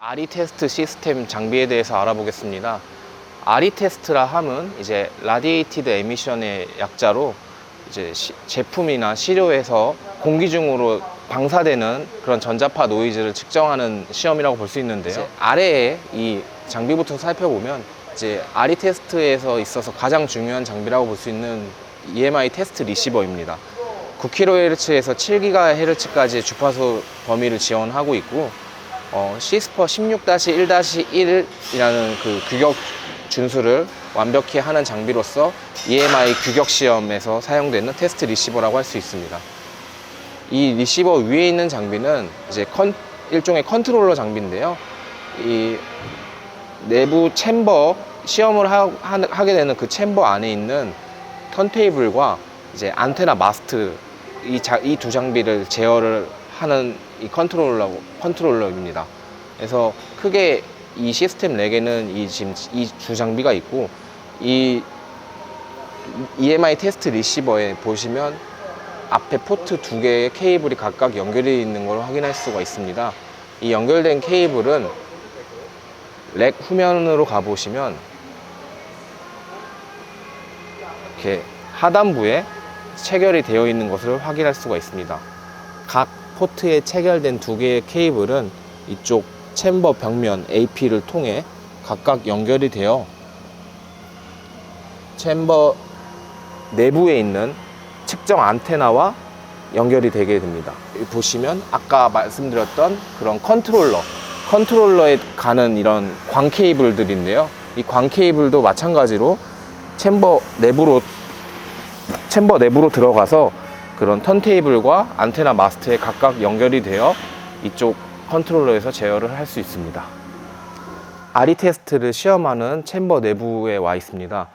RE 테스트 시스템 장비에 대해서 알아보겠습니다. RE 테스트라 함은 이제 라디에이티드 에미션의 약자로 이제 제품이나 시료에서 공기 중으로 방사되는 그런 전자파 노이즈를 측정하는 시험이라고 볼 수 있는데요. 아래에 이 장비부터 살펴보면 이제 RE 테스트에서 있어서 가장 중요한 장비라고 볼 수 있는 EMI 테스트 리시버입니다. 9kHz에서 7GHz까지의 주파수 범위를 지원하고 있고 시스퍼 16-1-1이라는 그 규격 준수를 완벽히 하는 장비로서 EMI 규격 시험에서 사용되는 테스트 리시버라고 할 수 있습니다. 이 리시버 위에 있는 장비는 이제 일종의 컨트롤러 장비인데요. 이 내부 챔버, 시험을 하게 되는 그 챔버 안에 있는 턴테이블과 이제 안테나 마스트, 이 두 장비를 제어를 하는 이 컨트롤러입니다. 그래서 크게 이 시스템 렉에는 지금 이 두 장비가 있고, 이 EMI 테스트 리시버에 보시면 앞에 포트 두 개의 케이블이 각각 연결되어 있는 걸 확인할 수가 있습니다. 이 연결된 케이블은 렉 후면으로 가보시면 이렇게 하단부에 체결이 되어 있는 것을 확인할 수가 있습니다. 각 포트에 체결된 두 개의 케이블은 이쪽 챔버 벽면 AP를 통해 각각 연결이 되어 챔버 내부에 있는 측정 안테나와 연결이 되게 됩니다. 보시면 아까 말씀드렸던 그런 컨트롤러에 가는 이런 광 케이블들인데요. 이 광 케이블도 마찬가지로 챔버 내부로 들어가서 그런 턴테이블과 안테나 마스트에 각각 연결이 되어 이쪽 컨트롤러에서 제어를 할 수 있습니다. RE 테스트를 시험하는 챔버 내부에 와 있습니다.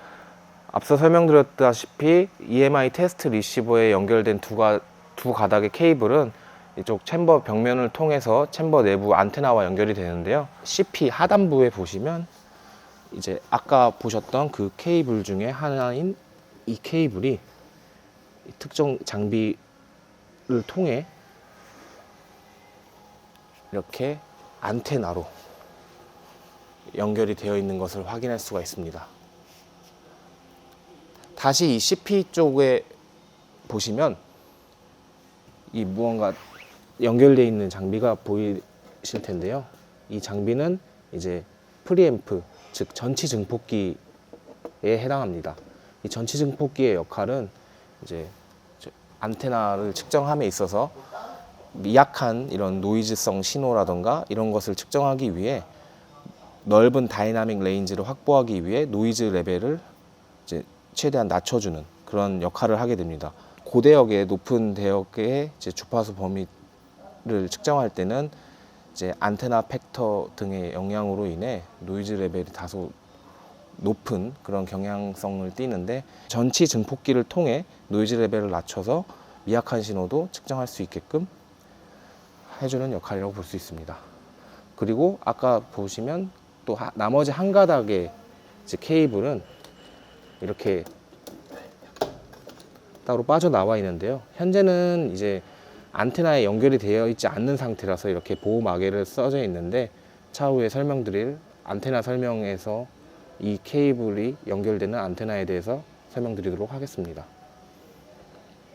앞서 설명드렸다시피 EMI 테스트 리시버에 연결된 두 가닥의 케이블은 이쪽 챔버 벽면을 통해서 챔버 내부 안테나와 연결이 되는데요. CP 하단부에 보시면 이제 아까 보셨던 그 케이블 중에 하나인 이 케이블이 특정 장비를 통해 이렇게 안테나로 연결이 되어 있는 것을 확인할 수가 있습니다. 다시 이 CP 쪽에 보시면 이 무언가 연결되어 있는 장비가 보이실 텐데요. 이 장비는 이제 프리앰프, 즉 전치 증폭기에 해당합니다. 이 전치 증폭기의 역할은 이제 안테나를 측정함에 있어서 미약한 이런 노이즈성 신호라던가 이런 것을 측정하기 위해 넓은 다이나믹 레인지를 확보하기 위해 노이즈 레벨을 이제 최대한 낮춰주는 그런 역할을 하게 됩니다. 고대역의 높은 대역의 이제 주파수 범위를 측정할 때는 이제 안테나 팩터 등의 영향으로 인해 노이즈 레벨이 다소 높은 그런 경향성을 띠는데, 전치 증폭기를 통해 노이즈 레벨을 낮춰서 미약한 신호도 측정할 수 있게끔 해주는 역할이라고 볼 수 있습니다. 그리고 아까 보시면 또 나머지 한 가닥의 이제 케이블은 이렇게 따로 빠져나와 있는데요. 현재는 이제 안테나에 연결이 되어 있지 않는 상태라서 이렇게 보호 마개를 써져 있는데, 차후에 설명드릴 안테나 설명에서 이 케이블이 연결되는 안테나에 대해서 설명드리도록 하겠습니다.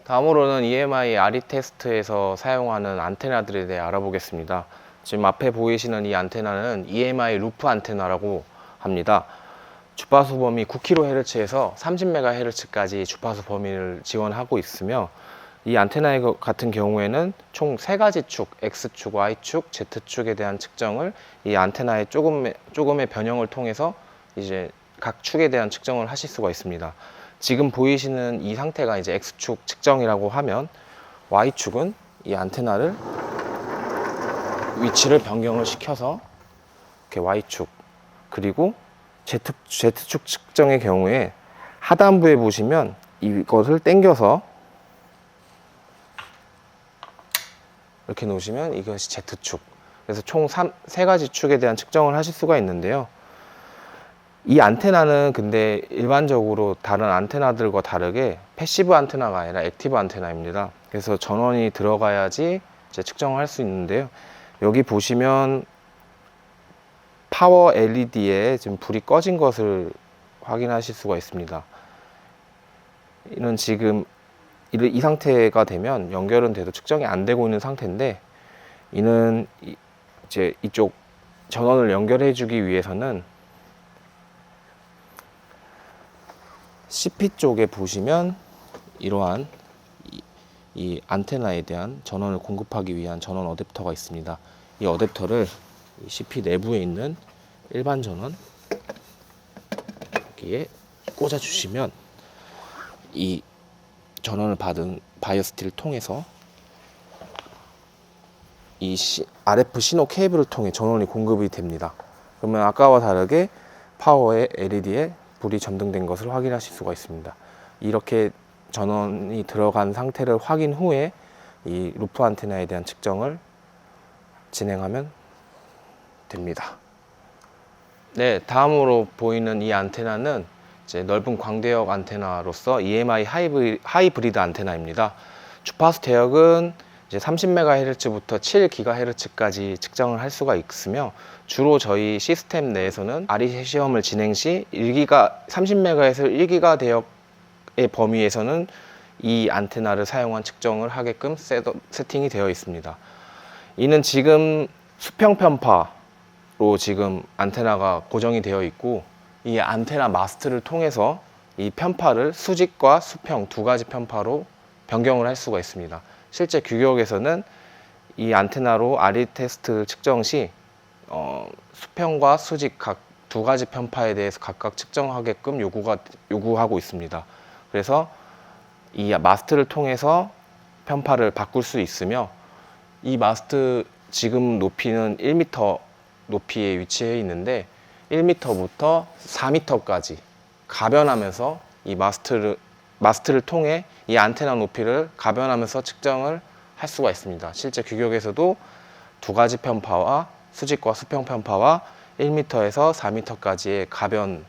다음으로는 EMI RE 테스트에서 사용하는 안테나들에 대해 알아보겠습니다. 지금 앞에 보이시는 이 안테나는 EMI 루프 안테나라고 합니다. 주파수 범위 9kHz에서 30MHz까지 주파수 범위를 지원하고 있으며, 이 안테나 같은 경우에는 총 3가지 축, X축, Y축, Z축에 대한 측정을 이 안테나의 조금의 변형을 통해서 이제 각 축에 대한 측정을 하실 수가 있습니다. 지금 보이시는 이 상태가 이제 X축 측정이라고 하면, Y축은 이 안테나를 위치를 변경을 시켜서 이렇게 Y축, 그리고 Z축 측정의 경우에 하단부에 보시면 이것을 당겨서 이렇게 놓으시면 이것이 Z축. 그래서 총 3가지 축에 대한 측정을 하실 수가 있는데요. 이 안테나는 근데 일반적으로 다른 안테나들과 다르게 패시브 안테나가 아니라 액티브 안테나입니다. 그래서 전원이 들어가야지 이제 측정을 할 수 있는데요. 여기 보시면 파워 LED에 지금 불이 꺼진 것을 확인하실 수가 있습니다. 이는 지금 이 상태가 되면 연결은 돼도 측정이 안 되고 있는 상태인데, 이는 이제 이쪽 전원을 연결해 주기 위해서는 CP 쪽에 보시면 이러한 이 안테나에 대한 전원을 공급하기 위한 전원 어댑터가 있습니다. 이 어댑터를 CP 내부에 있는 일반 전원 여기에 꽂아 주시면 이 전원을 받은 바이오스티를 통해서 이 RF 신호 케이블을 통해 전원이 공급이 됩니다. 그러면 아까와 다르게 파워의 LED에 불이 점등된 것을 확인하실 수가 있습니다. 이렇게 전원이 들어간 상태를 확인 후에 이 루프 안테나에 대한 측정을 진행하면 됩니다. 네, 다음으로 보이는 이 안테나는 이제 넓은 광대역 안테나로서 EMI 하이브리드 안테나입니다. 주파수 대역은 이제 30MHz부터 7GHz까지 측정을 할 수가 있으며, 주로 저희 시스템 내에서는 RE 시험을 진행 시 30MHz 1GHz 대역의 범위에서는 이 안테나를 사용한 측정을 하게끔 세팅이 되어 있습니다. 이는 지금 수평 편파로 지금 안테나가 고정이 되어 있고, 이 안테나 마스트를 통해서 이 편파를 수직과 수평 두 가지 편파로 변경을 할 수가 있습니다. 실제 규격에서는 이 안테나로 RE 테스트 측정 시 수평과 수직 각 두 가지 편파에 대해서 각각 측정하게끔 요구하고 있습니다. 그래서 이 마스트를 통해서 편파를 바꿀 수 있으며, 이 마스트 지금 높이는 1m 높이에 위치해 있는데 1m부터 4m까지 가변하면서 이 마스트를 통해 이 안테나 높이를 가변하면서 측정을 할 수가 있습니다. 실제 규격에서도 두 가지 편파와 수직과 수평 편파와 1m에서 4m까지의 가변을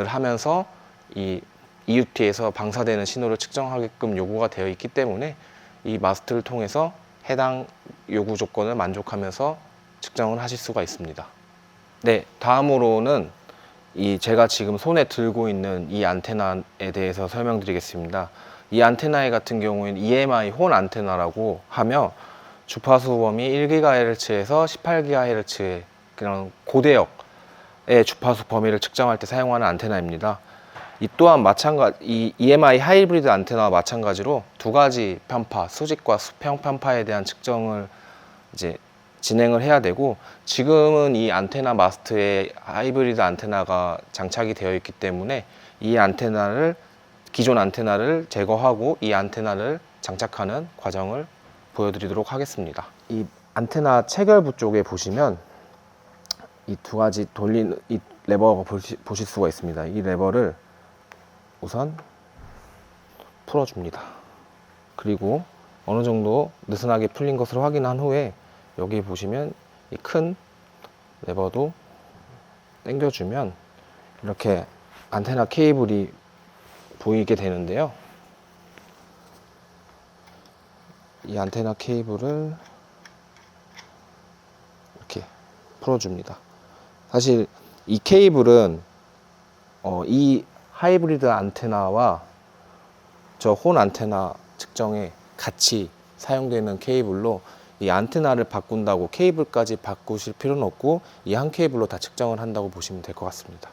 하면서 이 EUT에서 방사되는 신호를 측정하게끔 요구가 되어 있기 때문에 이 마스트를 통해서 해당 요구 조건을 만족하면서 측정을 하실 수가 있습니다. 네, 다음으로는 제가 지금 손에 들고 있는 이 안테나에 대해서 설명드리겠습니다. 이 안테나 같은 경우에는 EMI 혼 안테나라고 하며, 주파수 범위 1GHz에서 18GHz의 그런 고대역의 주파수 범위를 측정할 때 사용하는 안테나입니다. 이 또한 이 EMI 하이브리드 안테나와 마찬가지로 두 가지 편파, 수직과 수평 편파에 대한 측정을 이제 진행을 해야 되고, 지금은 이 안테나 마스트에 하이브리드 안테나가 장착이 되어 있기 때문에 이 기존 안테나를 제거하고 이 안테나를 장착하는 과정을 보여드리도록 하겠습니다. 이 안테나 체결부 쪽에 보시면 이 두 가지 돌리는 이 레버가 보실 수가 있습니다. 이 레버를 우선 풀어줍니다. 그리고 어느 정도 느슨하게 풀린 것을 확인한 후에 여기 보시면 이 큰 레버도 당겨주면 이렇게 안테나 케이블이 보이게 되는데요. 이 안테나 케이블을 이렇게 풀어줍니다. 사실 이 케이블은 이 하이브리드 안테나와 저 혼 안테나 측정에 같이 사용되는 케이블로 이 안테나를 바꾼다고 케이블까지 바꾸실 필요는 없고 이 한 케이블로 다 측정을 한다고 보시면 될 것 같습니다.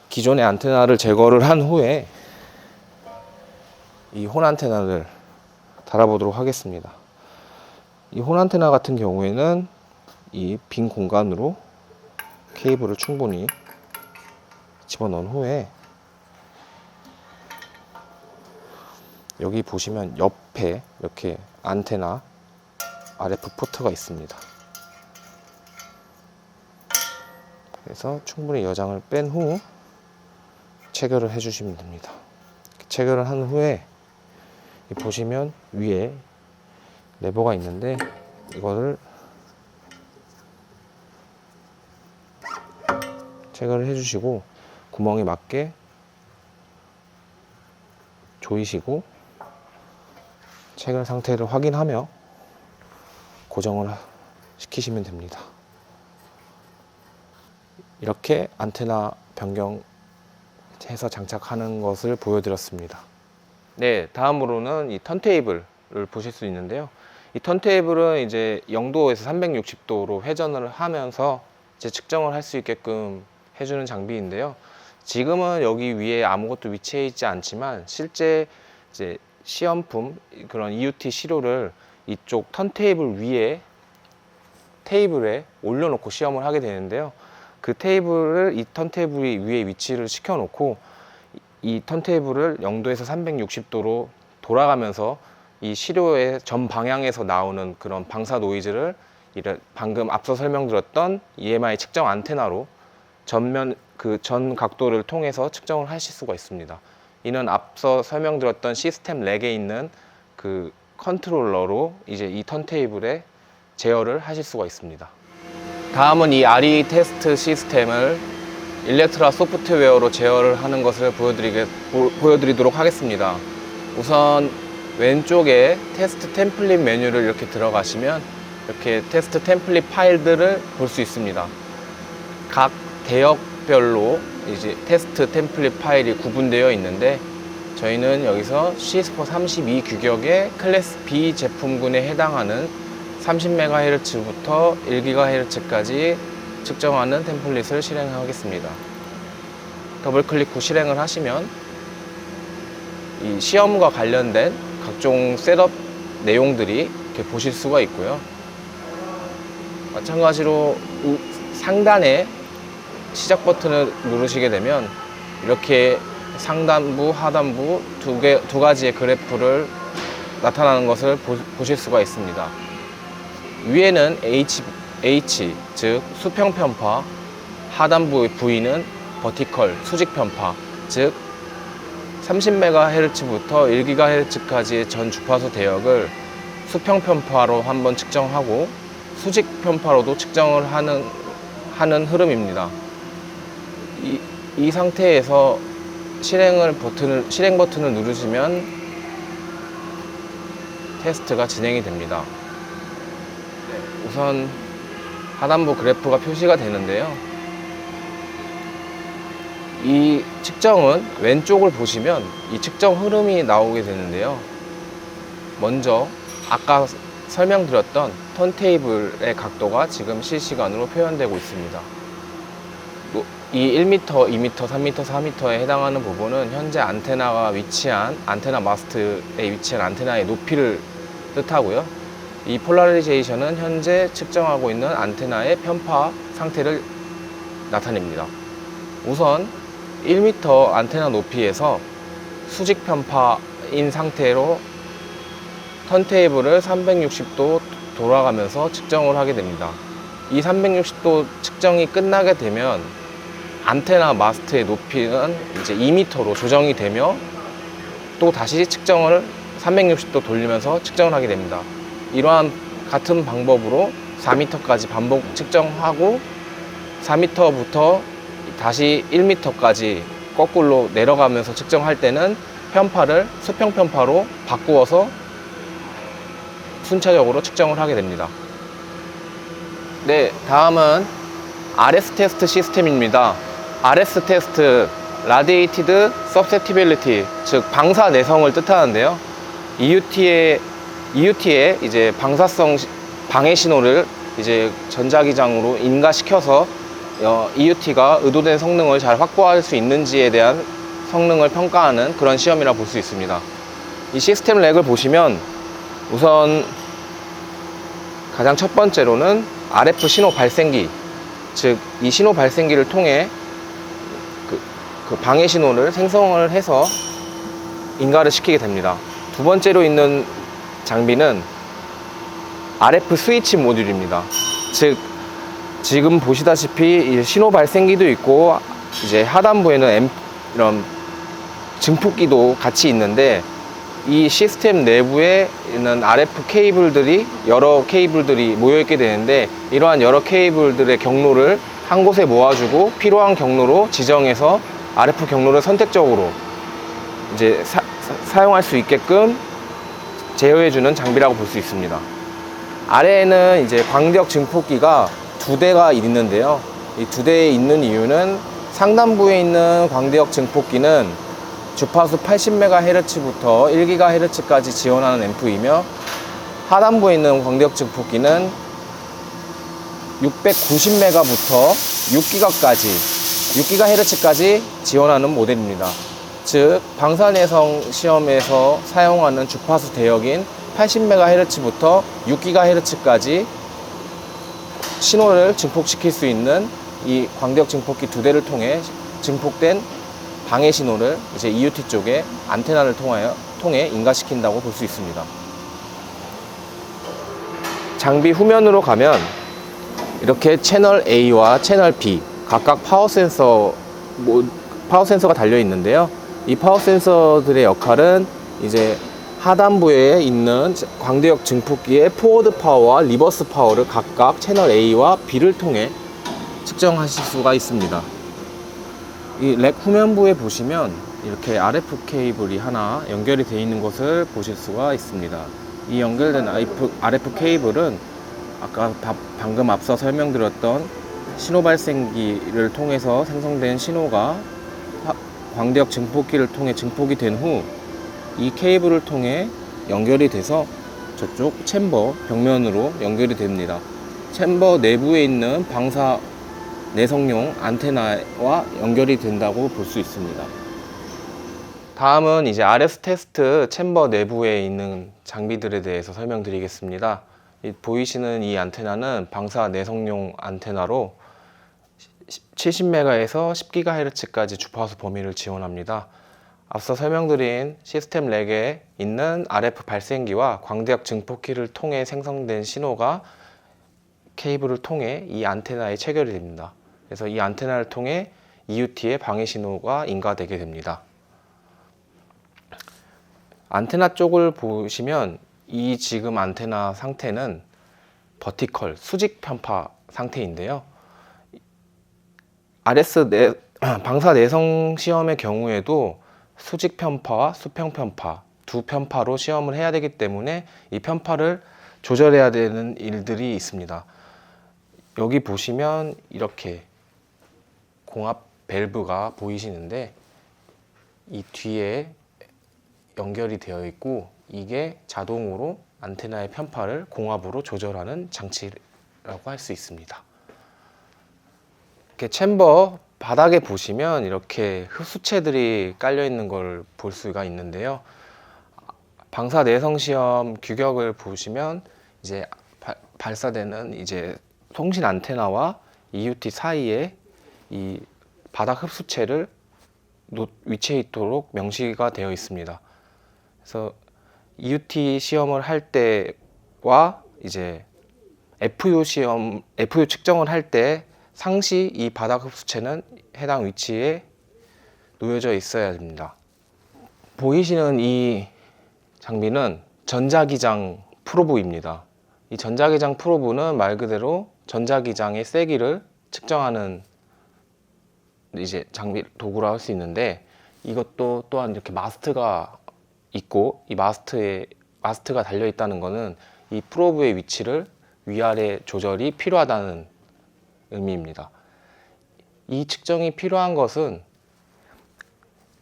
기존의 안테나를 제거를 한 후에 이 혼 안테나를 달아보도록 하겠습니다. 이 혼 안테나 같은 경우에는 이 빈 공간으로 케이블을 충분히 집어넣은 후에 여기 보시면 옆에 이렇게 안테나 RF 포트가 있습니다. 그래서 충분히 여장을 뺀 후 체결을 해주시면 됩니다. 체결을 한 후에 보시면 위에 레버가 있는데 이거를 체결을 해주시고 구멍에 맞게 조이시고 체결 상태를 확인하며 고정을 시키시면 됩니다. 이렇게 안테나 변경해서 장착하는 것을 보여드렸습니다. 네, 다음으로는 이 턴테이블을 보실 수 있는데요. 이 턴테이블은 이제 0도에서 360도로 회전을 하면서 이제 측정을 할 수 있게끔 해주는 장비인데요. 지금은 여기 위에 아무것도 위치해 있지 않지만 실제 이제 시험품 그런 EUT 시료를 이쪽 턴테이블 위에 테이블에 올려놓고 시험을 하게 되는데요. 그 테이블을 이 턴테이블 위에 위치를 시켜놓고 이 턴테이블을 0도에서 360도로 돌아가면서 이 시료의 전 방향에서 나오는 그런 방사 노이즈를 방금 앞서 설명드렸던 EMI 측정 안테나로 전 각도를 통해서 측정을 하실 수가 있습니다. 이는 앞서 설명드렸던 시스템 렉에 있는 그 컨트롤러로 이제 이 턴테이블에 제어를 하실 수가 있습니다. 다음은 이 RE 테스트 시스템을 일렉트라 소프트웨어로 제어를 하는 것을 보여드리도록 하겠습니다. 우선 왼쪽에 테스트 템플릿 메뉴를 이렇게 들어가시면 이렇게 테스트 템플릿 파일들을 볼 수 있습니다. 각 대역별로 이제 테스트 템플릿 파일이 구분되어 있는데 저희는 여기서 시스포 32 규격의 클래스 B 제품군에 해당하는 30MHz부터 1GHz까지 측정하는 템플릿을 실행하겠습니다. 더블 클릭 후 실행을 하시면 이 시험과 관련된 각종 셋업 내용들이 이렇게 보실 수가 있고요. 마찬가지로 상단에 시작 버튼을 누르시게 되면 이렇게 상단부, 하단부 두 가지의 그래프를 나타나는 것을 보실 수가 있습니다. 위에는 H 즉 수평 편파, 하단부의 V는 버티컬 수직 편파, 즉 30MHz부터 1GHz까지의 전 주파수 대역을 수평 편파로 한번 측정하고 수직 편파로도 측정을 하는 흐름입니다. 이 상태에서 실행 버튼을 누르시면 테스트가 진행이 됩니다. 우선 하단부 그래프가 표시가 되는데요. 이 측정은 왼쪽을 보시면 이 측정 흐름이 나오게 되는데요. 먼저 아까 설명드렸던 턴테이블의 각도가 지금 실시간으로 표현되고 있습니다. 이 1m, 2m, 3m, 4m에 해당하는 부분은 현재 안테나 마스트에 위치한 안테나의 높이를 뜻하고요. 이 폴라리제이션은 현재 측정하고 있는 안테나의 편파 상태를 나타냅니다. 우선 1m 안테나 높이에서 수직 편파인 상태로 턴테이블을 360도 돌아가면서 측정을 하게 됩니다. 이 360도 측정이 끝나게 되면 안테나 마스트의 높이는 이제 2m로 조정이 되며 또 다시 측정을 360도 돌리면서 측정을 하게 됩니다. 이러한 같은 방법으로 4m까지 반복 측정하고 4m부터 다시 1m까지 거꾸로 내려가면서 측정할 때는 편파를 수평 편파로 바꾸어서 순차적으로 측정을 하게 됩니다. 네, 다음은 RS 테스트 시스템입니다. RS 테스트, Radiated Susceptibility, 즉 방사 내성을 뜻하는데요. EUT에 이제 방사성 방해 신호를 이제 전자기장으로 인가시켜서 EUT가 의도된 성능을 잘 확보할 수 있는지에 대한 성능을 평가하는 그런 시험이라 볼 수 있습니다. 이 시스템 렉을 보시면 우선 가장 첫 번째로는 RF 신호 발생기, 즉 이 신호 발생기를 통해 그 방해 신호를 생성을 해서 인가를 시키게 됩니다. 두 번째로 있는 장비는 RF 스위치 모듈입니다. 즉 지금 보시다시피 신호 발생기도 있고 이제 하단부에는 이런 증폭기도 같이 있는데 이 시스템 내부에 있는 RF 케이블들이 여러 케이블들이 모여 있게 되는데 이러한 여러 케이블들의 경로를 한 곳에 모아주고 필요한 경로로 지정해서 RF 경로를 선택적으로 이제 사용할 수 있게끔 제어해주는 장비라고 볼 수 있습니다. 아래에는 이제 광력 증폭기가 두 대가 있는데요. 이 두 대에 있는 이유는 상단부에 있는 광대역 증폭기는 주파수 80MHz부터 1GHz까지 지원하는 앰프이며 하단부에 있는 광대역 증폭기는 690MHz부터 6GHz까지 지원하는 모델입니다. 즉 방사내성 시험에서 사용하는 주파수 대역인 80MHz부터 6GHz까지 신호를 증폭시킬 수 있는 이 광대역 증폭기 두 대를 통해 증폭된 방해 신호를 이제 EUT 쪽에 안테나를 통해 인가시킨다고 볼 수 있습니다. 장비 후면으로 가면 이렇게 채널 A와 채널 B 각각 파워 센서가 달려 있는데요. 이 파워 센서들의 역할은 이제 하단부에 있는 광대역 증폭기의 포워드 파워와 리버스 파워를 각각 채널 A와 B를 통해 측정하실 수가 있습니다. 이 렉 후면부에 보시면 이렇게 RF 케이블이 하나 연결이 되어 있는 것을 보실 수가 있습니다. 이 연결된 RF 케이블은 아까 방금 앞서 설명드렸던 신호 발생기를 통해서 생성된 신호가 광대역 증폭기를 통해 증폭이 된 후 이 케이블을 통해 연결이 돼서 저쪽 챔버 벽면으로 연결이 됩니다. 챔버 내부에 있는 방사 내성용 안테나와 연결이 된다고 볼 수 있습니다. 다음은 이제 RF 테스트 챔버 내부에 있는 장비들에 대해서 설명드리겠습니다. 보이시는 이 안테나는 방사 내성용 안테나로 70MHz에서 10GHz까지 주파수 범위를 지원합니다. 앞서 설명드린 시스템 렉에 있는 RF 발생기와 광대역 증폭기를 통해 생성된 신호가 케이블을 통해 이 안테나에 체결이 됩니다. 그래서 이 안테나를 통해 EUT의 방해 신호가 인가되게 됩니다. 안테나 쪽을 보시면 이 지금 안테나 상태는 버티컬 수직 편파 상태인데요. 방사 내성 시험의 경우에도 수직 편파와 수평 편파 두 편파로 시험을 해야 되기 때문에 이 편파를 조절해야 되는 일들이 있습니다. 여기 보시면 이렇게 공압 밸브가 보이시는데 이 뒤에 연결이 되어 있고 이게 자동으로 안테나의 편파를 공압으로 조절하는 장치라고 할 수 있습니다. 이렇게 챔버 바닥에 보시면 이렇게 흡수체들이 깔려 있는 걸 볼 수가 있는데요. 방사 내성 시험 규격을 보시면 이제 발사되는 이제 통신 안테나와 EUT 사이에 이 바닥 흡수체를 위치해 있도록 명시가 되어 있습니다. 그래서 EUT 시험을 할 때와 이제 FU 측정을 할 때 상시 이 바닥 흡수체는 해당 위치에 놓여져 있어야 됩니다. 보이시는 이 장비는 전자기장 프로브입니다. 이 전자기장 프로브는 말 그대로 전자기장의 세기를 측정하는 이제 장비 도구라 할 수 있는데 이것도 또한 이렇게 마스트가 있고 이 마스트가 달려 있다는 것은 이 프로브의 위치를 위아래 조절이 필요하다는 의미입니다. 이 측정이 필요한 것은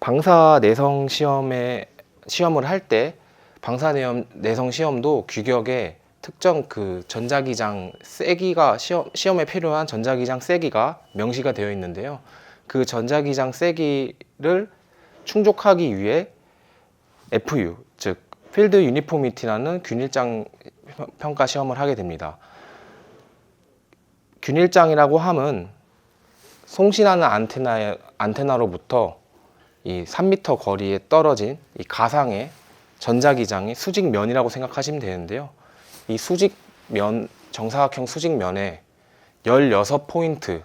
방사 내성 시험을 할 때 방사 내성 시험도 규격에 특정 그 전자기장 세기가 시험에 필요한 전자기장 세기가 명시가 되어 있는데요. 그 전자기장 세기를 충족하기 위해 FU 즉 필드 유니포미티라는 균일장 평가 시험을 하게 됩니다. 균일장이라고 함은 송신하는 안테나로부터 이 3m 거리에 떨어진 이 가상의 전자기장이 수직면이라고 생각하시면 되는데요. 이 수직면, 정사각형 수직면에 16포인트를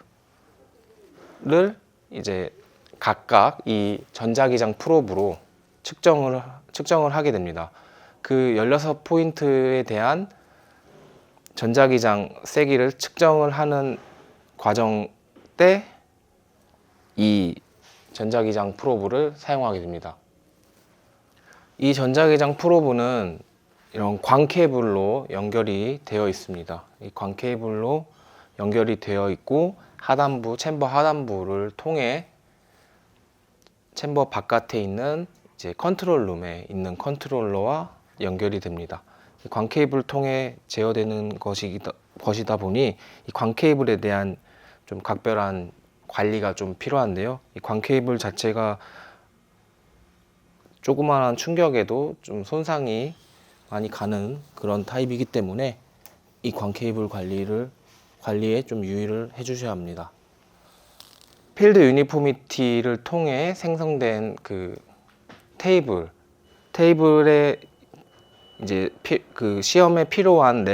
이제 각각 이 전자기장 프로브로 측정을 하게 됩니다. 그 16포인트에 대한 전자기장 세기를 측정을 하는 과정 때 이 전자기장 프로브를 사용하게 됩니다. 이 전자기장 프로브는 이런 광 케이블로 연결이 되어 있습니다. 이 광 케이블로 연결이 되어 있고 하단부, 챔버 하단부를 통해 챔버 바깥에 있는 이제 컨트롤룸에 있는 컨트롤러와 연결이 됩니다. 광 케이블을 통해 제어되는 것이다 보니 이 광 케이블에 대한 좀 각별한 관리가 좀 필요한데요. 이 광 케이블 자체가 조그마한 충격에도 좀 손상이 많이 가는 그런 타입이기 때문에 이 광 케이블 관리에 좀 유의를 해 주셔야 합니다. 필드 유니포미티를 통해 생성된 그 테이블에 이제 그 시험에 필요한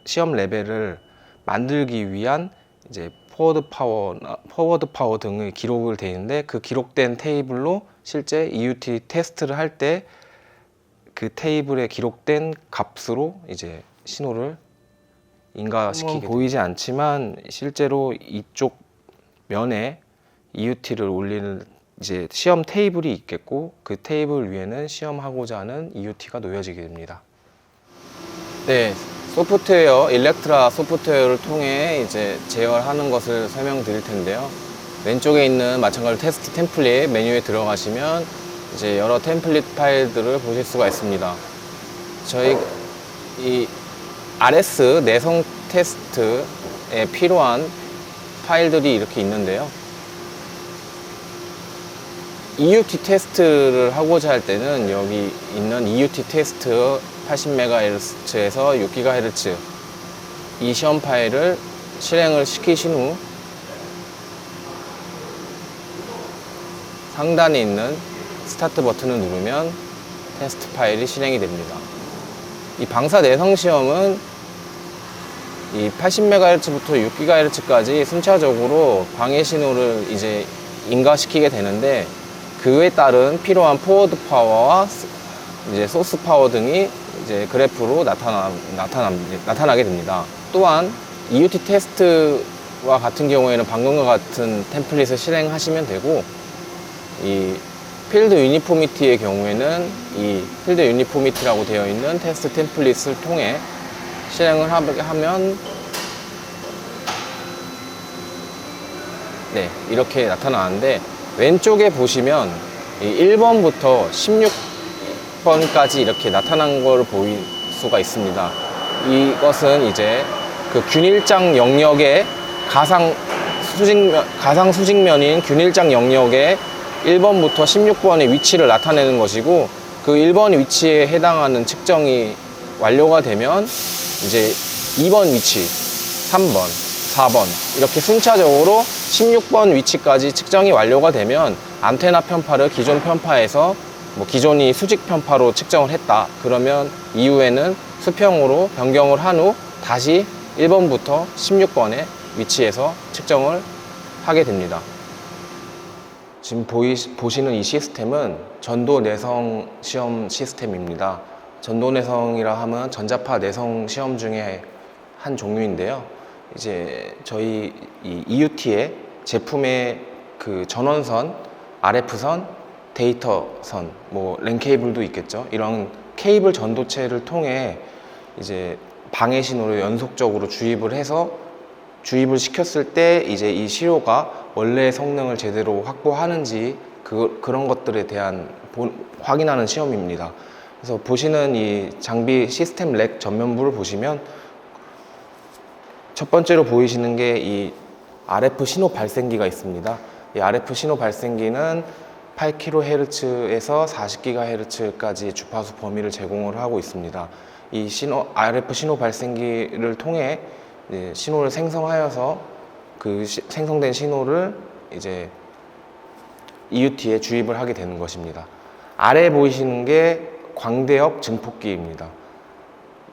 시험 레벨을 만들기 위한 이제 포워드 파워 등의 기록을 되는데, 그 기록된 테이블로 실제 EUT 테스트를 할 때 그 테이블에 기록된 값으로 이제 신호를 인가시키게 보이지 않지만 실제로 이쪽 면에 EUT를 올리는 이제 시험 테이블이 있겠고, 그 테이블 위에는 시험하고자 하는 EUT가 놓여지게 됩니다. 네, 소프트웨어, 일렉트라 소프트웨어를 통해 이제 제어하는 것을 설명드릴 텐데요. 왼쪽에 있는 마찬가지로 테스트 템플릿 메뉴에 들어가시면 이제 여러 템플릿 파일들을 보실 수가 있습니다. 저희 이 RS 내성 테스트에 필요한 파일들이 이렇게 있는데요. EUT 테스트를 하고자 할 때는 여기 있는 EUT 테스트 80MHz에서 6GHz 이 시험 파일을 실행을 시키신 후 상단에 있는 스타트 버튼을 누르면 테스트 파일이 실행이 됩니다. 이 방사 내성 시험은 이 80MHz부터 6GHz까지 순차적으로 방해 신호를 이제 인가시키게 되는데, 그에 따른 필요한 포워드 파워와 이제 소스 파워 등이 이제 그래프로 나타나게 됩니다. 또한 EUT 테스트와 같은 경우에는 방금과 같은 템플릿을 실행하시면 되고, 이 필드 유니포미티의 경우에는 이 필드 유니포미티라고 되어 있는 테스트 템플릿을 통해 실행을 하면 네, 이렇게 나타나는데, 왼쪽에 보시면 1번부터 16번까지 이렇게 나타난 걸 보일 수가 있습니다. 이것은 이제 그 균일장 영역의 가상 수직면인 균일장 영역의 1번부터 16번의 위치를 나타내는 것이고, 그 1번 위치에 해당하는 측정이 완료가 되면 이제 2번 위치, 3번, 4번 이렇게 순차적으로 16번 위치까지 측정이 완료가 되면 안테나 편파를 기존 편파에서 기존이 수직 편파로 측정을 했다 그러면 이후에는 수평으로 변경을 한 후 다시 1번부터 16번의 위치에서 측정을 하게 됩니다. 지금 보시는 이 시스템은 전도 내성 시험 시스템입니다. 전도 내성이라 하면 전자파 내성 시험 중에 한 종류인데요. 이제 저희 이 EUT의 제품의 그 전원선, RF선, 데이터선, 랜 케이블도 있겠죠. 이런 케이블 전도체를 통해 이제 방해 신호를 연속적으로 주입을 시켰을 때 이제 이 시료가 원래 성능을 제대로 확보하는지 그런 것들에 대한 확인하는 시험입니다. 그래서 보시는 이 장비 시스템 렉 전면부를 보시면 첫 번째로 보이시는 게 이 RF 신호 발생기가 있습니다. 이 RF 신호 발생기는 8kHz에서 40GHz까지 주파수 범위를 제공을 하고 있습니다. 이 RF 신호 발생기를 통해 신호를 생성하여서 그 생성된 신호를 이제 EUT에 주입을 하게 되는 것입니다. 아래 보이시는 게 광대역 증폭기입니다.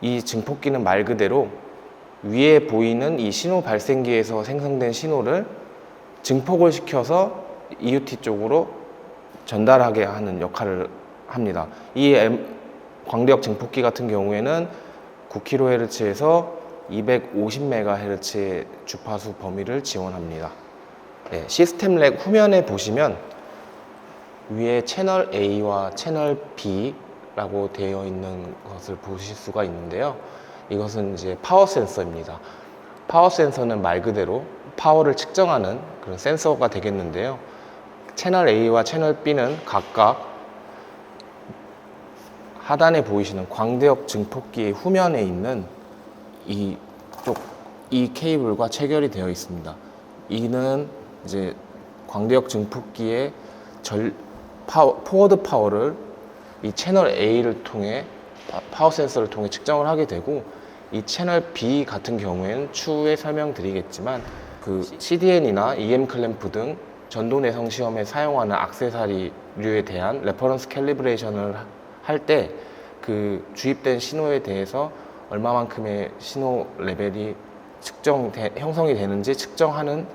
이 증폭기는 말 그대로 위에 보이는 이 신호 발생기에서 생성된 신호를 증폭을 시켜서 EUT 쪽으로 전달하게 하는 역할을 합니다. 이 광대역 증폭기 같은 경우에는 9kHz에서 250MHz의 주파수 범위를 지원합니다. 네, 시스템 렉 후면에 보시면 위에 채널 A와 채널 B라고 되어 있는 것을 보실 수가 있는데요. 이것은 이제 파워 센서입니다. 파워 센서는 말 그대로 파워를 측정하는 그런 센서가 되겠는데요. 채널 A와 채널 B는 각각 하단에 보이시는 광대역 증폭기의 후면에 있는 이 케이블과 체결이 되어 있습니다. 이는 이제 광대역 증폭기의 포워드 파워를 이 채널 A를 통해 파워 센서를 통해 측정을 하게 되고, 이 채널 B 같은 경우에는 추후에 설명드리겠지만 그 CDN이나 EM 클램프 등 전도 내성 시험에 사용하는 액세서리류에 대한 레퍼런스 캘리브레이션을 할 때 그 주입된 신호에 대해서 얼마만큼의 신호 레벨이 형성이 되는지 측정하는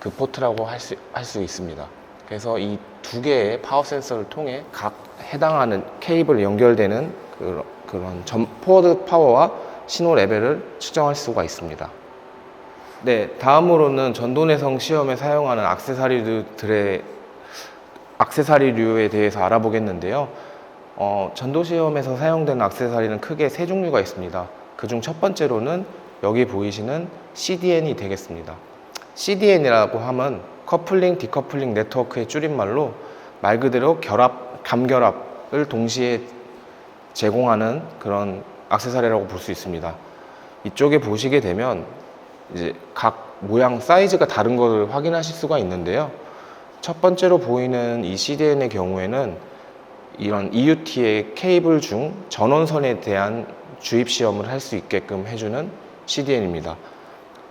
그 포트라고 할 수 있습니다. 그래서 이 두 개의 파워 센서를 통해 각 해당하는 케이블 연결되는 그런 포워드 파워와 신호 레벨을 측정할 수가 있습니다. 네, 다음으로는 전도 내성 시험에 사용하는 액세서리류에 대해서 알아보겠는데요. 전도 시험에서 사용되는 액세서리는 크게 세 종류가 있습니다. 그중 첫 번째로는 여기 보이시는 CDN이 되겠습니다. CDN이라고 하면 커플링, 디커플링 네트워크의 줄임말로 말 그대로 감결합을 동시에 제공하는 그런 액세서리라고 볼 수 있습니다. 이쪽에 보시게 되면 이제 각 모양 사이즈가 다른 것을 확인하실 수가 있는데요. 첫 번째로 보이는 이 CDN의 경우에는 이런 EUT의 케이블 중 전원선에 대한 주입 시험을 할 수 있게끔 해주는 CDN입니다.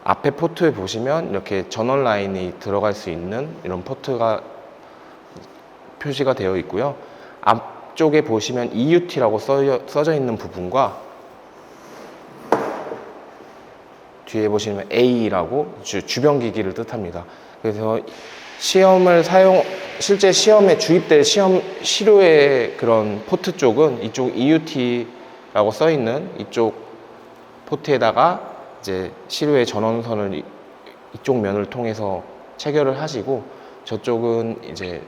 앞에 포트에 보시면 이렇게 전원 라인이 들어갈 수 있는 이런 포트가 표시가 되어 있고요. 앞쪽에 보시면 EUT라고 써져 있는 부분과 뒤에 보시면 A라고 주변기기를 뜻합니다. 그래서 실제 시험에 주입될 시료의 그런 포트 쪽은 이쪽 EUT라고 써 있는 이쪽 포트에다가 이제 시료의 전원선을 이쪽 면을 통해서 체결을 하시고, 저쪽은 이제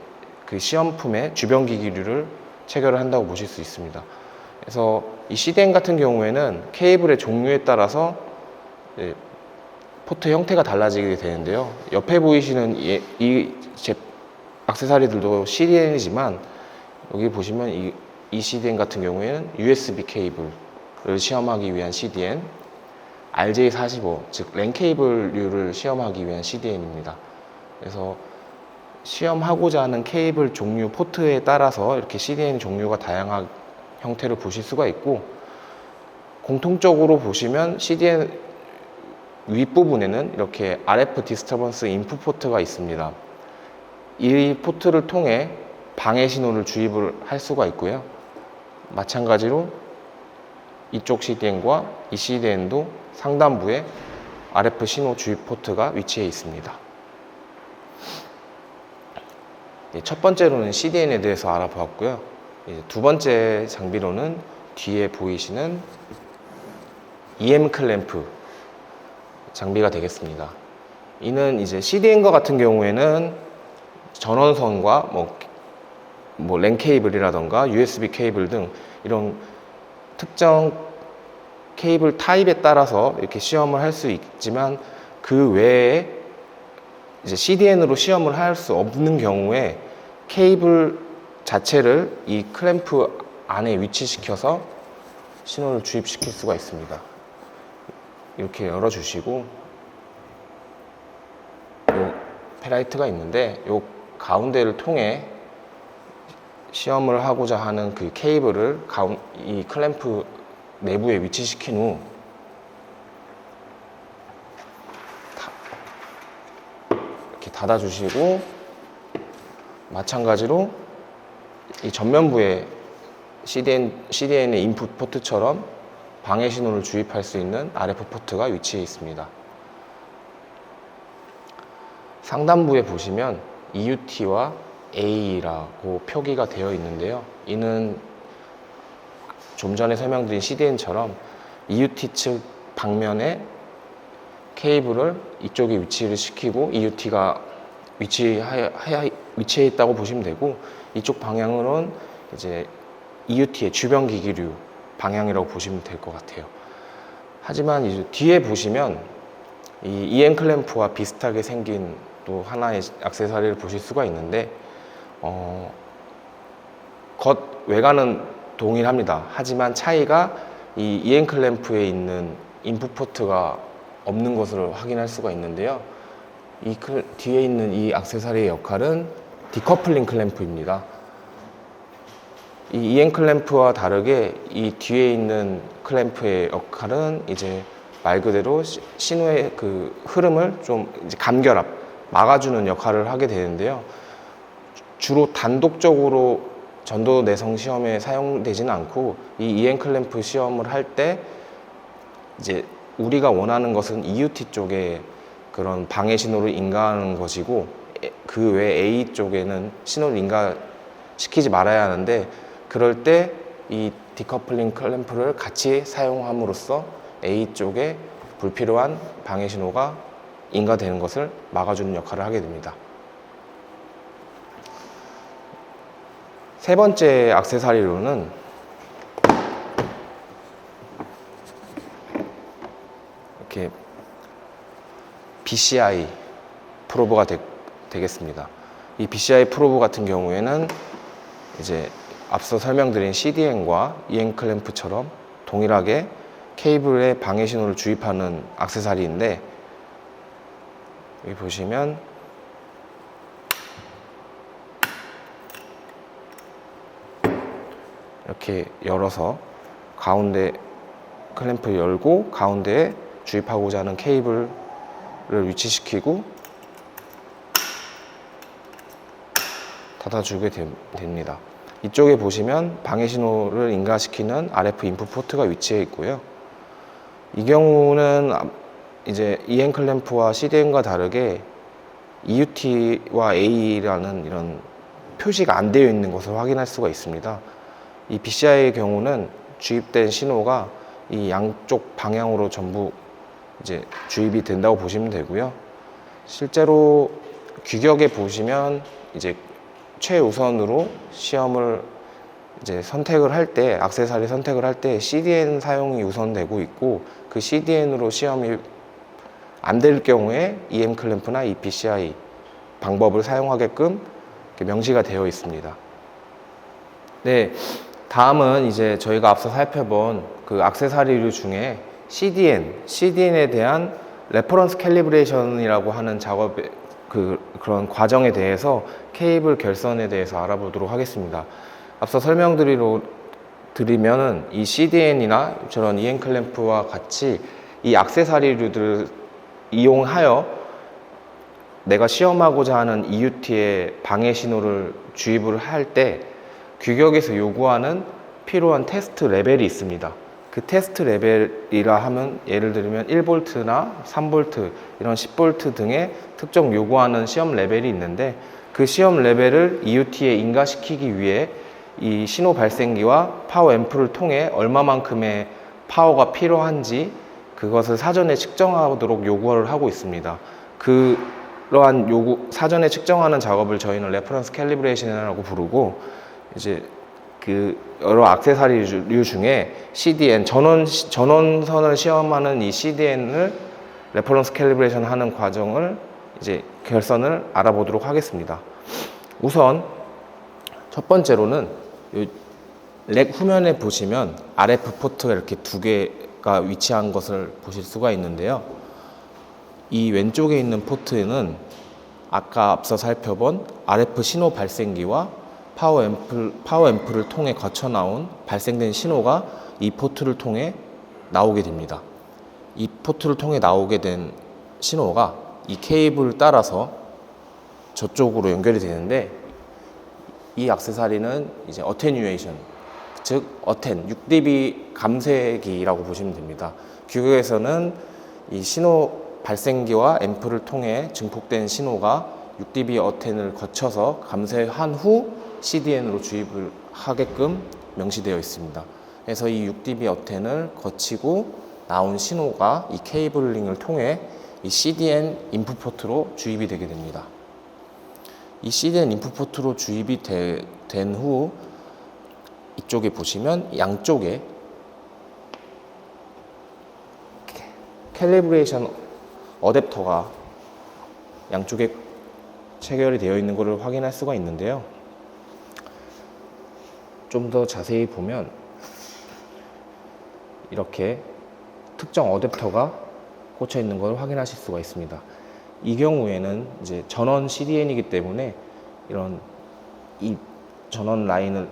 그 시험품의 주변기기류를 체결을 한다고 보실 수 있습니다. 그래서 이 CDN 같은 경우에는 케이블의 종류에 따라서 포트 형태가 달라지게 되는데요. 옆에 보이시는 이 액세서리들도 CDN이지만 여기 보시면 이 CDN 같은 경우에는 USB 케이블을 시험하기 위한 CDN, RJ45 즉 랜 케이블류를 시험하기 위한 CDN입니다. 그래서 시험하고자 하는 케이블 종류 포트에 따라서 이렇게 CDN 종류가 다양한 형태를 보실 수가 있고, 공통적으로 보시면 CDN 윗부분에는 이렇게 RF 디스터번스 인풋 포트가 있습니다. 이 포트를 통해 방해 신호를 주입을 할 수가 있고요. 마찬가지로 이쪽 CDN과 이 CDN도 상단부에 RF 신호 주입 포트가 위치해 있습니다. 첫 번째로는 CDN에 대해서 알아보았고요. 두 번째 장비로는 뒤에 보이시는 EM 클램프 장비가 되겠습니다. 이는 이제 CDN과 같은 경우에는 전원선과 뭐 랜 케이블이라던가 USB 케이블 등 이런 특정 케이블 타입에 따라서 이렇게 시험을 할 수 있지만, 그 외에 이제 CDN으로 시험을 할 수 없는 경우에 케이블 자체를 이 클램프 안에 위치시켜서 신호를 주입시킬 수가 있습니다. 이렇게 열어주시고, 요 페라이트가 있는데 요 가운데를 통해 시험을 하고자 하는 그 케이블을 이 클램프 내부에 위치시킨 후 이렇게 닫아주시고, 마찬가지로 이 전면부에 CDN의 인풋 포트처럼 방해 신호를 주입할 수 있는 RF 포트가 위치해 있습니다. 상단부에 보시면 EUT와 A라고 표기가 되어 있는데요. 이는 좀 전에 설명드린 CDN처럼 EUT 측 방면에 케이블을 이쪽에 위치를 시키고 EUT가 위치해 있다고 보시면 되고, 이쪽 방향으로는 이제 EUT의 주변 기기류 방향이라고 보시면 될 것 같아요. 하지만 이제 뒤에 보시면 이 EN 클램프와 비슷하게 생긴 또 하나의 액세서리를 보실 수가 있는데 겉 외관은 동일합니다. 하지만 차이가 이 EN 클램프에 있는 인풋 포트가 없는 것을 확인할 수가 있는데요. 이 뒤에 있는 이 액세서리의 역할은 디커플링 클램프입니다. 이 EN 클램프와 다르게 이 뒤에 있는 클램프의 역할은 이제 말 그대로 신호의 그 흐름을 좀 이제 감결합, 막아주는 역할을 하게 되는데요. 주로 단독적으로 전도 내성 시험에 사용되지는 않고 이 EN 클램프 시험을 할 때 이제 우리가 원하는 것은 EUT 쪽에 그런 방해 신호를 인가하는 것이고 그 외 A 쪽에는 신호를 인가시키지 말아야 하는데 그럴 때 이 디커플링 클램프를 같이 사용함으로써 A 쪽에 불필요한 방해 신호가 인가되는 것을 막아주는 역할을 하게 됩니다. 세 번째 액세서리로는 이렇게 BCI 프로브가 되겠습니다. 이 BCI 프로브 같은 경우에는 이제 앞서 설명드린 CDN과 EN 클램프처럼 동일하게 케이블에 방해 신호를 주입하는 액세서리인데 여기 보시면 이렇게 열어서 가운데 클램프 열고 가운데에 주입하고자 하는 케이블을 위치시키고 닫아주게 됩니다. 이쪽에 보시면 방해 신호를 인가시키는 RF 인풋 포트가 위치해 있고요. 이 경우는 이제 EN 클램프와 CDN과 다르게 EUT와 A라는 이런 표시가 안 되어 있는 것을 확인할 수가 있습니다. 이 BCI의 경우는 주입된 신호가 이 양쪽 방향으로 전부 이제 주입이 된다고 보시면 되고요. 실제로 규격에 보시면 이제 최우선으로 시험을 이제 선택을 할 때, 액세서리 선택을 할 때 CDN 사용이 우선되고 있고 그 CDN으로 시험이 안 될 경우에 EN 클램프나 이 BCI 방법을 사용하게끔 명시가 되어 있습니다. 네, 다음은 이제 저희가 앞서 살펴본 그 액세서리류 중에 CDN에 대한 레퍼런스 캘리브레이션이라고 하는 작업의 그런 과정에 대해서 케이블 결선에 대해서 알아보도록 하겠습니다. 앞서 설명드리면은 이 CDN이나 저런 EN 클램프와 같이 이 액세서리류들을 이용하여 내가 시험하고자 하는 EUT에 방해 신호를 주입을 할 때 규격에서 요구하는 필요한 테스트 레벨이 있습니다. 그 테스트 레벨이라 하면 예를 들면 1V나 3V, 이런 10V 등의 특정 요구하는 시험 레벨이 있는데 그 시험 레벨을 EUT에 인가시키기 위해 이 신호 발생기와 파워 앰프를 통해 얼마만큼의 파워가 필요한지 그것을 사전에 측정하도록 요구를 하고 있습니다. 그러한 사전에 측정하는 작업을 저희는 레퍼런스 캘리브레이션이라고 부르고 이제 그 여러 액세서리류 중에 CDN 전원선을 시험하는 이 CDN을 레퍼런스 캘리브레이션 하는 과정을 이제 결선을 알아보도록 하겠습니다. 우선 첫 번째로는 렉 후면에 보시면 RF 포트가 이렇게 두 개가 위치한 것을 보실 수가 있는데요. 이 왼쪽에 있는 포트는 아까 앞서 살펴본 RF 신호 발생기와 파워 앰프를 통해 거쳐 나온 발생된 신호가 이 포트를 통해 나오게 됩니다. 이 포트를 통해 나오게 된 신호가 이 케이블을 따라서 저쪽으로 연결이 되는데 이 액세서리는 이제 어테뉴에이션, 즉 어텐 6dB 감쇄기라고 보시면 됩니다. 규격에서는 이 신호 발생기와 앰프를 통해 증폭된 신호가 6dB 어텐을 거쳐서 감쇄한 후 CDN으로 주입을 하게끔 명시되어 있습니다. 그래서 이 6dB 어텐을 거치고 나온 신호가 이 케이블링을 통해 이 CDN 인풋 포트로 주입이 되게 됩니다. 이 CDN 인풋 포트로 주입이 된 후 이쪽에 보시면 양쪽에 캘리브레이션 어댑터가 양쪽에 체결이 되어 있는 것을 확인할 수가 있는데요. 좀 더 자세히 보면 이렇게 특정 어댑터가 꽂혀 있는 걸 확인하실 수가 있습니다. 이 경우에는 이제 전원 CDN이기 때문에 이런 이 전원 라인을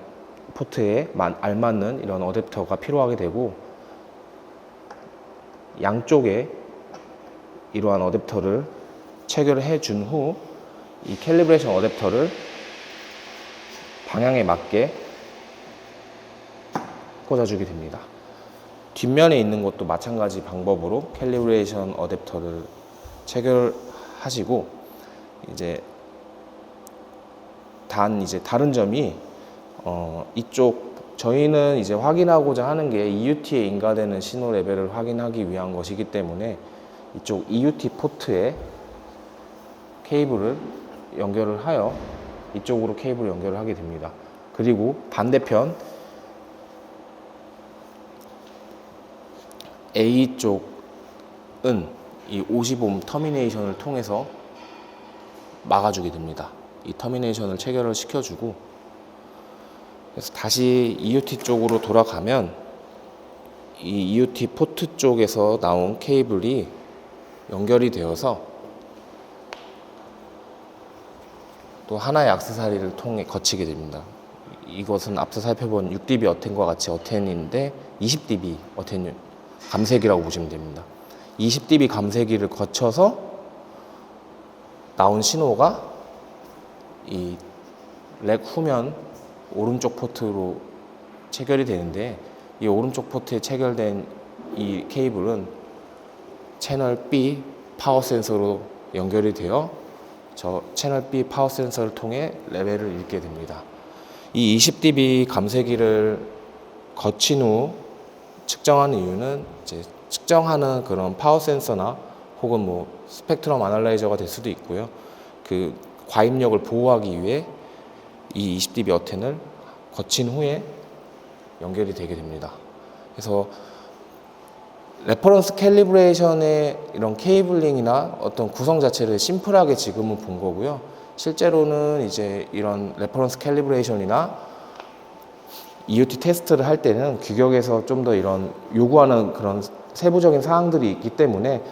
포트에 알맞는 이런 어댑터가 필요하게 되고, 양쪽에 이러한 어댑터를 체결을 해준 후 이 캘리브레이션 어댑터를 방향에 맞게 꽂아주게 됩니다. 뒷면에 있는 것도 마찬가지 방법으로 캘리브레이션 어댑터를 체결하시고, 이제 다른 점이 이쪽 저희는 이제 확인하고자 하는 게 EUT에 인가되는 신호 레벨을 확인하기 위한 것이기 때문에 이쪽 EUT 포트에 케이블을 연결을 하여 이쪽으로 케이블을 연결을 하게 됩니다. 그리고 반대편 A 쪽은 이 50옴 터미네이션을 통해서 막아주게 됩니다. 이 터미네이션을 체결을 시켜주고, 그래서 다시 EUT 쪽으로 돌아가면 이 EUT 포트 쪽에서 나온 케이블이 연결이 되어서 또 하나의 액세서리를 통해 거치게 됩니다. 이것은 앞서 살펴본 6dB 어텐과 같이 어텐인데 20dB 어텐 감쇄기라고 보시면 됩니다. 20dB 감쇄기를 거쳐서 나온 신호가 이 렉 후면 오른쪽 포트로 체결이 되는데, 이 오른쪽 포트에 체결된 이 케이블은 채널 B 파워 센서로 연결이 되어 저 채널 B 파워 센서를 통해 레벨을 읽게 됩니다. 이 20dB 감쇄기를 거친 후 측정하는 이유는 이제 측정하는 그런 파워 센서나 혹은 뭐 스펙트럼 애널라이저가 될 수도 있고요. 그 과입력을 보호하기 위해 이 20dB 어텐을 거친 후에 연결이 되게 됩니다. 그래서 레퍼런스 캘리브레이션의 이런 케이블링이나 어떤 구성 자체를 심플하게 지금은 본 거고요. 실제로는 이제 이런 레퍼런스 캘리브레이션이나 EUT 테스트를 할 때는 규격에서 좀 더 이런 요구하는 그런 세부적인 사항들이 있기 때문에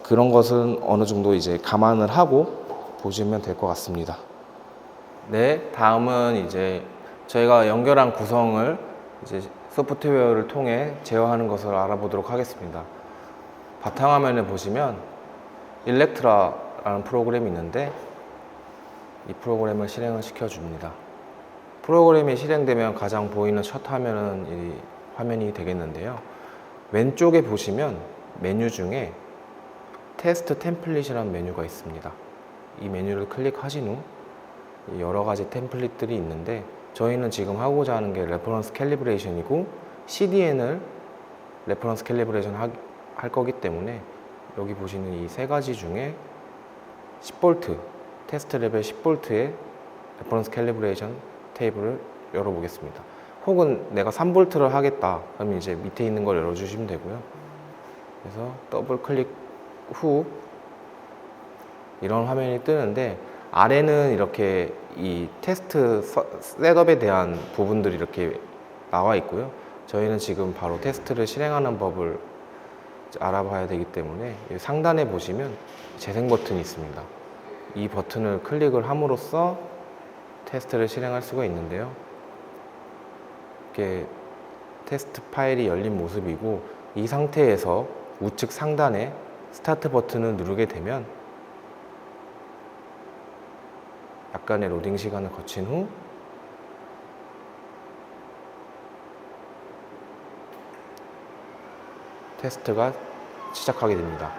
그런 것은 어느 정도 이제 감안을 하고 보시면 될 것 같습니다. 네, 다음은 이제 저희가 연결한 구성을 이제 소프트웨어를 통해 제어하는 것을 알아보도록 하겠습니다. 바탕화면에 보시면 일렉트라라는 프로그램이 있는데 이 프로그램을 실행을 시켜줍니다. 프로그램이 실행되면 가장 보이는 첫 화면은 이 화면이 되겠는데요. 왼쪽에 보시면 메뉴 중에 테스트 템플릿이라는 메뉴가 있습니다. 이 메뉴를 클릭하신 후 여러 가지 템플릿들이 있는데, 저희는 지금 하고자 하는 게 레퍼런스 캘리브레이션이고 CDN을 레퍼런스 캘리브레이션 할 거기 때문에 여기 보시는 이 세 가지 중에 10V 테스트 레벨 10V의 레퍼런스 캘리브레이션 테이블을 열어보겠습니다. 혹은 내가 3V를 하겠다 그러면 이제 밑에 있는 걸 열어주시면 되고요. 그래서 더블 클릭 후 이런 화면이 뜨는데, 아래는 이렇게 이 테스트 셋업에 대한 부분들이 이렇게 나와 있고요. 저희는 지금 바로 테스트를 실행하는 법을 알아봐야 되기 때문에 상단에 보시면 재생 버튼이 있습니다. 이 버튼을 클릭을 함으로써 테스트를 실행할 수가 있는데요. 이렇게 테스트 파일이 열린 모습이고, 이 상태에서 우측 상단에 스타트 버튼을 누르게 되면 약간의 로딩 시간을 거친 후 테스트가 시작하게 됩니다.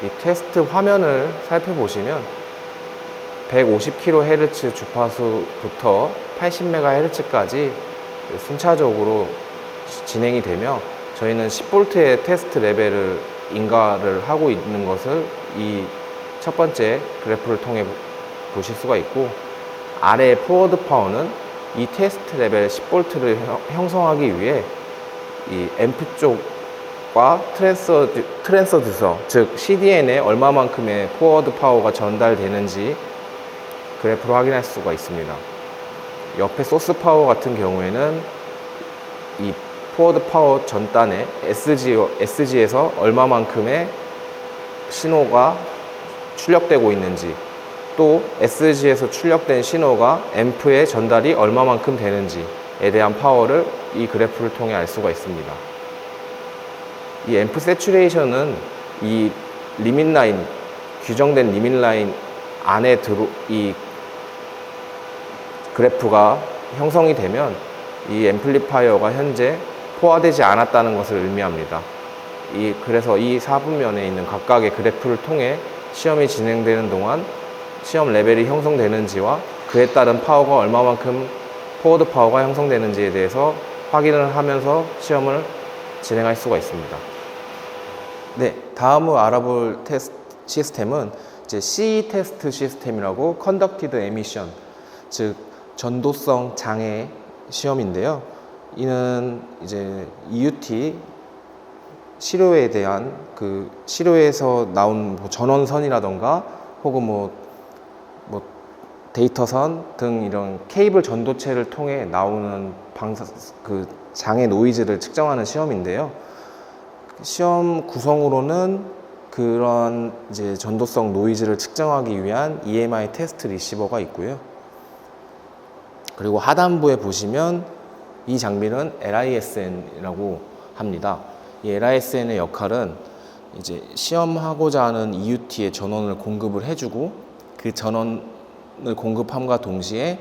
이 테스트 화면을 살펴보시면 150kHz 주파수부터 80MHz까지 순차적으로 진행이 되며, 저희는 10V의 테스트 레벨을 인가를 하고 있는 것을 이 첫 번째 그래프를 통해 보실 수가 있고, 아래 포워드 파워는 이 테스트 레벨 10V를 형성하기 위해 이 앰프 쪽과 트랜스듀서, 즉 CDN에 얼마만큼의 포워드 파워가 전달되는지 그래프로 확인할 수가 있습니다. 옆에 소스 파워 같은 경우에는 이 포워드 파워 전단에 SG에서 얼마만큼의 신호가 출력되고 있는지, 또 SG에서 출력된 신호가 앰프에 전달이 얼마만큼 되는지에 대한 파워를 이 그래프를 통해 알 수가 있습니다. 이 앰프 세츄레이션은 이 리밋 라인, 규정된 리밋 라인 안에 이 그래프가 형성이 되면 이 앰플리파이어가 현재 포화되지 않았다는 것을 의미합니다. 그래서 이 4분면에 있는 각각의 그래프를 통해 시험이 진행되는 동안 시험 레벨이 형성되는지와 그에 따른 파워가 얼마만큼 포워드 파워가 형성되는지에 대해서 확인을 하면서 시험을 진행할 수가 있습니다. 네, 다음으로 알아볼 테스트 시스템은 이제 CE 테스트 시스템이라고 Conducted Emission, 즉 전도성 장애 시험인데요. 이는 이제 EUT 시료에 대한 시료에서 나온 전원선이라던가 혹은 데이터선 등 이런 케이블 전도체를 통해 나오는 장애 노이즈를 측정하는 시험인데요. 시험 구성으로는 그런 이제 전도성 노이즈를 측정하기 위한 EMI 테스트 리시버가 있고요. 그리고 하단부에 보시면 이 장비는 LISN이라고 합니다. 이 LISN의 역할은 이제 시험하고자 하는 EUT의 전원을 공급을 해주고, 그 전원을 공급함과 동시에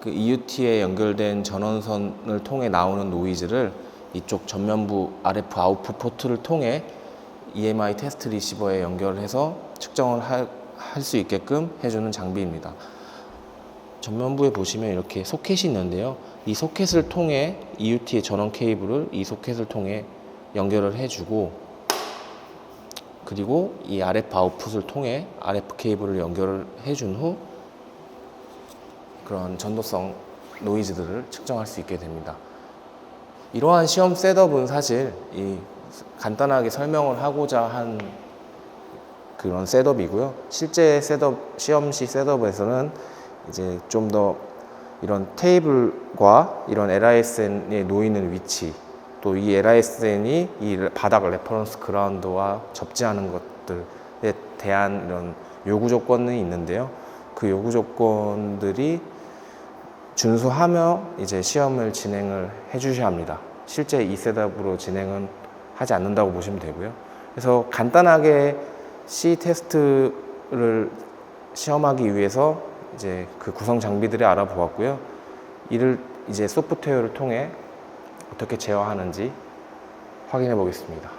그 EUT에 연결된 전원선을 통해 나오는 노이즈를 이쪽 전면부 RF 아웃풋 포트를 통해 EMI 테스트 리시버에 연결해서 측정을 할 수 있게끔 해주는 장비입니다. 전면부에 보시면 이렇게 소켓이 있는데요. 이 소켓을 통해 EUT의 전원 케이블을 이 소켓을 통해 연결을 해주고, 그리고 이 RF 아웃풋을 통해 RF 케이블을 연결을 해준 후 그런 전도성 노이즈들을 측정할 수 있게 됩니다. 이러한 시험 셋업은 사실 간단하게 설명을 하고자 한 그런 셋업이고요. 실제 시험시 셋업에서는 이제 좀 더 이런 테이블과 이런 LISN에 놓이는 위치, 또 이 LISN이 이 바닥 레퍼런스 그라운드와 접지하는 것들에 대한 이런 요구 조건이 있는데요. 그 요구 조건들이 준수하며 이제 시험을 진행을 해 주셔야 합니다. 실제 이 셋업으로 진행은 하지 않는다고 보시면 되고요. 그래서 간단하게 C 테스트를 시험하기 위해서 이제 그 구성 장비들을 알아보았고요. 이를 이제 소프트웨어를 통해 어떻게 제어하는지 확인해 보겠습니다.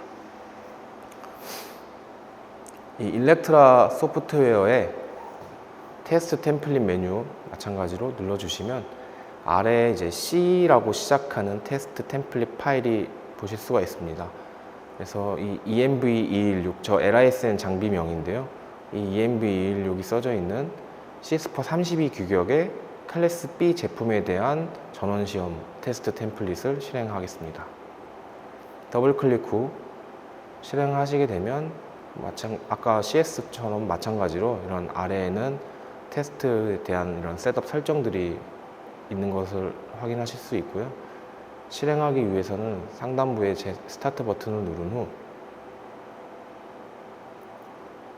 이 일렉트라 소프트웨어의 테스트 템플릿 메뉴 마찬가지로 눌러주시면 아래에 이제 C라고 시작하는 테스트 템플릿 파일이 보실 수가 있습니다. 그래서 이 ENV216, 저 LISN 장비명인데요. 이 ENV216이 써져 있는 CSPO 32 규격의 클래스 B 제품에 대한 전원시험 테스트 템플릿을 실행하겠습니다. 더블 클릭 후 실행하시게 되면 아까 CS처럼 마찬가지로 이런 아래에는 테스트에 대한 이런 셋업 설정들이 있는 것을 확인하실 수 있고요. 실행하기 위해서는 상단부에 스타트 버튼을 누른 후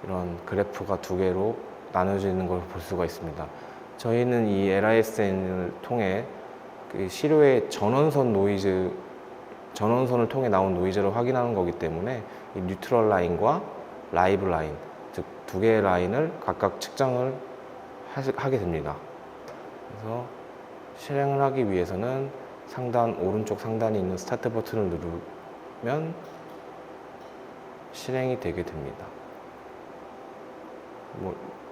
이런 그래프가 두 개로 나눠져 있는 걸 볼 수가 있습니다. 저희는 이 LISN을 통해 그 시료의 전원선을 통해 나온 노이즈를 확인하는 거기 때문에 이 뉴트럴 라인과 라이브 라인, 즉 두 개의 라인을 각각 측정을 하게 됩니다. 그래서 실행을 하기 위해서는 오른쪽 상단에 있는 스타트 버튼을 누르면 실행이 되게 됩니다.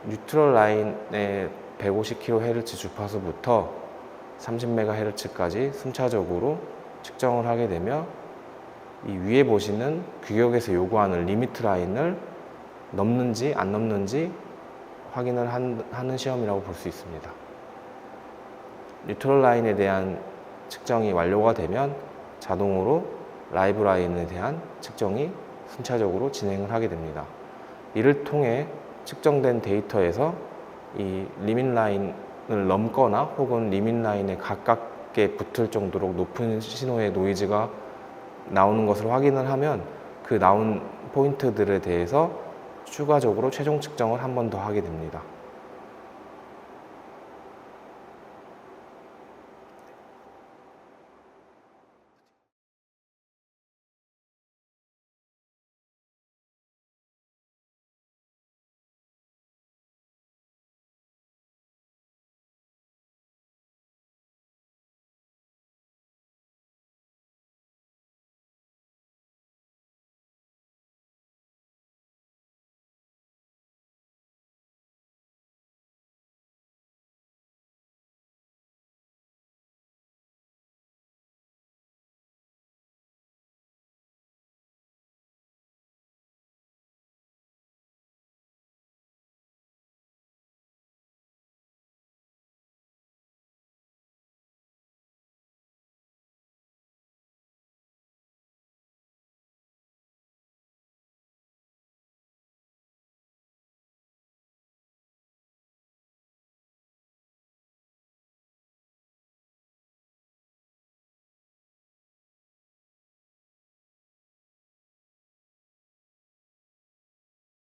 뉴트럴 라인의 150kHz 주파수부터 30MHz까지 순차적으로 측정을 하게 되며 이 위에 보시는 규격에서 요구하는 리미트 라인을 넘는지 안 넘는지 확인을 하는 시험이라고 볼 수 있습니다. 뉴트럴 라인에 대한 측정이 완료가 되면 자동으로 라이브 라인에 대한 측정이 순차적으로 진행을 하게 됩니다. 이를 통해 측정된 데이터에서 이 리밋 라인을 넘거나 혹은 리밋 라인에 가깝게 붙을 정도로 높은 신호의 노이즈가 나오는 것을 확인을 하면 그 나온 포인트들에 대해서 추가적으로 최종 측정을 한 번 더 하게 됩니다.